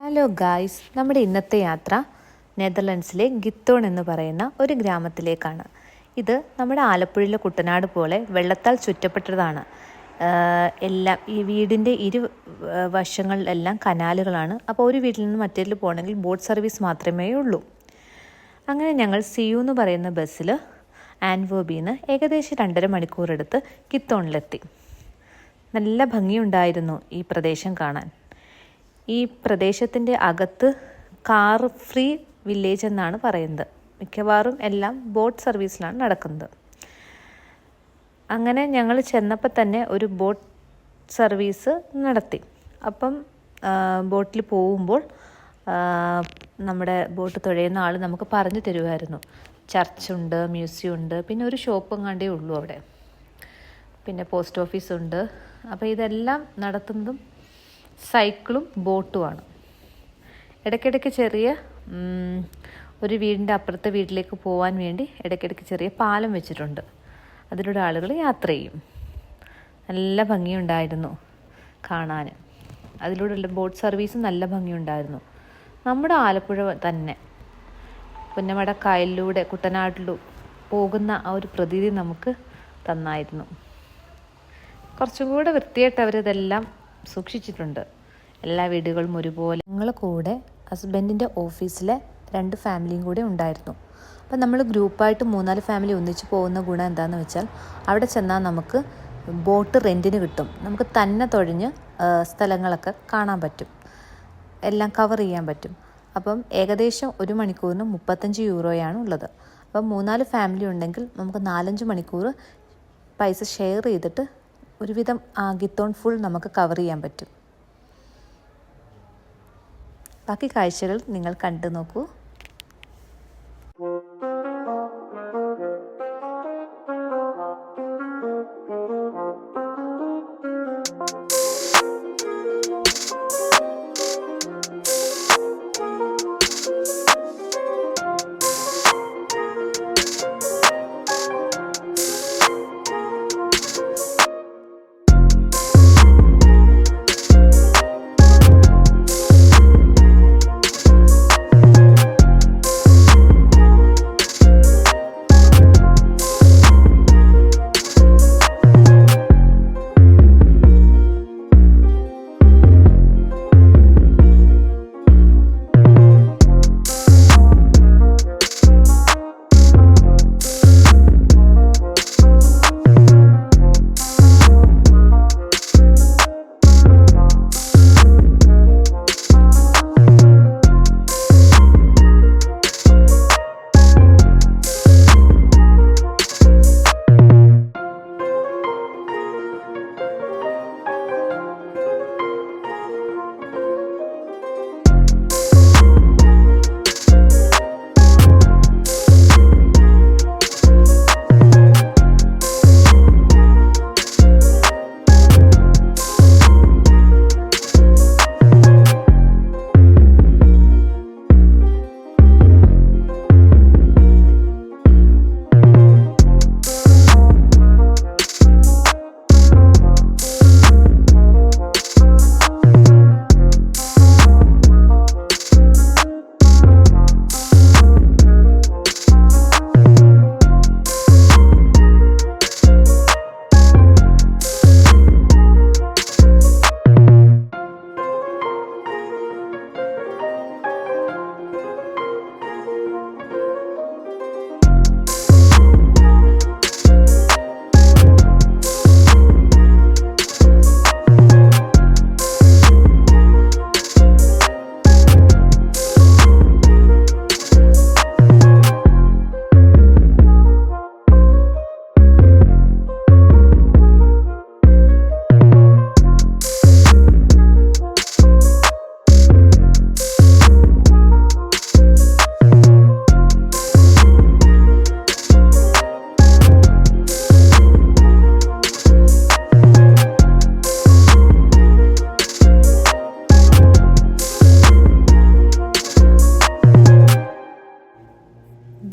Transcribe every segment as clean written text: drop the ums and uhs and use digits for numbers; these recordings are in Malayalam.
ഹലോ ഗായ്സ്, നമ്മുടെ ഇന്നത്തെ യാത്ര നെതർലൻഡ്സിലെ ഗിത്തോൺ എന്ന് പറയുന്ന ഒരു ഗ്രാമത്തിലേക്കാണ്. ഇത് നമ്മുടെ ആലപ്പുഴയിലെ കുട്ടനാട് പോലെ വെള്ളത്താൽ ചുറ്റപ്പെട്ടതാണ്. ഈ വീടിൻ്റെ വശങ്ങളിലെല്ലാം കനാലുകളാണ്. അപ്പോൾ ഒരു വീട്ടിൽ നിന്ന് മറ്റേതിൽ പോകണമെങ്കിൽ ബോട്ട് സർവീസ് മാത്രമേ ഉള്ളൂ. അങ്ങനെ ഞങ്ങൾ സിയു എന്ന് പറയുന്ന ബസ്സിൽ ആൻവേർബിന്ന് ഏകദേശം 2.5 മണിക്കൂറെടുത്ത് ഗിത്തോണിലെത്തി. നല്ല ഭംഗിയുണ്ടായിരുന്നു ഈ പ്രദേശം കാണാൻ. ഈ പ്രദേശത്തിൻ്റെ അകത്ത് കാർ ഫ്രീ വില്ലേജ് എന്നാണ് പറയുന്നത്. മിക്കവാറും എല്ലാം ബോട്ട് സർവീസിലാണ് നടക്കുന്നത്. അങ്ങനെ ഞങ്ങൾ ചെന്നപ്പോൾ തന്നെ ഒരു ബോട്ട് സർവീസ് നടത്തി. അപ്പം ബോട്ടിൽ പോകുമ്പോൾ നമ്മുടെ ബോട്ട് തുഴയുന്ന ആൾ നമുക്ക് പറഞ്ഞു തരുമായിരുന്നു. ചർച്ചുണ്ട്, മ്യൂസിയം ഉണ്ട്, പിന്നെ ഒരു ഷോപ്പും കണ്ടേ ഉള്ളൂ അവിടെ, പിന്നെ പോസ്റ്റ് ഓഫീസുണ്ട്. അപ്പോൾ ഇതെല്ലാം നടത്തുന്നതും സൈക്കിളും ബോട്ടുമാണ്. ഇടയ്ക്കിടയ്ക്ക് ചെറിയ ഒരു വീടിൻ്റെ അപ്പുറത്തെ വീട്ടിലേക്ക് പോകാൻ വേണ്ടി ഇടയ്ക്കിടയ്ക്ക് ചെറിയ പാലം വെച്ചിട്ടുണ്ട്. അതിലൂടെ ആളുകൾ യാത്ര ചെയ്യും. നല്ല ഭംഗിയുണ്ടായിരുന്നു കാണാൻ. അതിലൂടെ ബോട്ട് സർവീസ് നല്ല ഭംഗിയുണ്ടായിരുന്നു. നമ്മുടെ ആലപ്പുഴ തന്നെ പുന്നമട കായലിലൂടെ കുട്ടനാട്ടിലൂടെ പോകുന്ന ആ ഒരു പ്രതീതി നമുക്ക് തന്നായിരുന്നു. കുറച്ചും കൂടെ വൃത്തിയായിട്ട് അവരിതെല്ലാം സൂക്ഷിച്ചിട്ടുണ്ട്. എല്ലാ വീടുകളും ഒരുപോലെ. ഞങ്ങൾ കൂടെ ഹസ്ബൻഡിൻ്റെ ഓഫീസിലെ 2 ഫാമിലിയും കൂടെ ഉണ്ടായിരുന്നു. അപ്പം നമ്മൾ ഗ്രൂപ്പായിട്ട് 3-4 ഫാമിലി ഒന്നിച്ച് പോകുന്ന ഗുണം എന്താണെന്ന് വെച്ചാൽ, അവിടെ ചെന്നാൽ നമുക്ക് ബോട്ട് റെൻറ്റിന് കിട്ടും. നമുക്ക് തന്നെ തുഴഞ്ഞ് സ്ഥലങ്ങളൊക്കെ കാണാൻ പറ്റും, എല്ലാം കവർ ചെയ്യാൻ പറ്റും. അപ്പം ഏകദേശം 1 മണിക്കൂറിന് 35 യൂറോയാണ് ഉള്ളത്. അപ്പം 3-4 ഫാമിലി ഉണ്ടെങ്കിൽ നമുക്ക് 4-5 മണിക്കൂർ പൈസ ഷെയർ ചെയ്തിട്ട് ഒരുവിധം ഗിത്തോൺ ഫുൾ നമുക്ക് കവർ ചെയ്യാൻ പറ്റും. ബാക്കി കാഴ്ചകൾ നിങ്ങൾ കണ്ടു നോക്കൂ.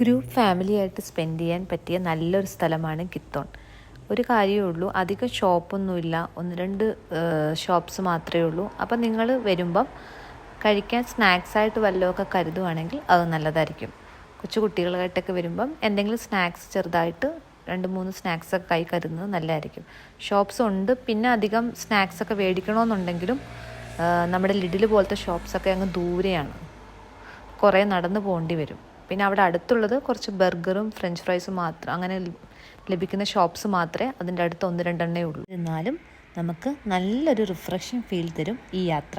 ഗ്രൂപ്പ് ഫാമിലിയായിട്ട് സ്പെൻഡ് ചെയ്യാൻ പറ്റിയ നല്ലൊരു സ്ഥലമാണ് ഗിത്തോൺ. ഒരു കാര്യമേ ഉള്ളൂ, അധികം ഷോപ്പൊന്നുമില്ല, 1-2 ഷോപ്സ് മാത്രമേ ഉള്ളൂ. അപ്പം നിങ്ങൾ വരുമ്പം കഴിക്കാൻ സ്നാക്സായിട്ട് വല്ലതുമൊക്കെ കരുതുവാണെങ്കിൽ അത് നല്ലതായിരിക്കും. കൊച്ചു കുട്ടികളായിട്ടൊക്കെ വരുമ്പം എന്തെങ്കിലും സ്നാക്സ് ചെറുതായിട്ട് 2-3 സ്നാക്സൊക്കെ കൈ കരുതുന്നത് നല്ലതായിരിക്കും. ഷോപ്സ് ഉണ്ട്. പിന്നെ അധികം സ്നാക്സൊക്കെ മേടിക്കണമെന്നുണ്ടെങ്കിലും നമ്മുടെ ലിഡിൽ പോലത്തെ ഷോപ്സൊക്കെ അങ്ങ് ദൂരെയാണ്, കുറേ നടന്നു പോകേണ്ടി വരും. പിന്നെ അവിടെ അടുത്തുള്ളത് കുറച്ച് ബർഗറും ഫ്രഞ്ച് ഫ്രൈസും മാത്രം അങ്ങനെ ലഭിക്കുന്ന ഷോപ്സ് മാത്രമേ അതിൻ്റെ അടുത്ത് 1-2 ഉള്ളൂ. എന്നാലും നമുക്ക് നല്ലൊരു റിഫ്രഷിങ് ഫീൽ തരും ഈ യാത്ര.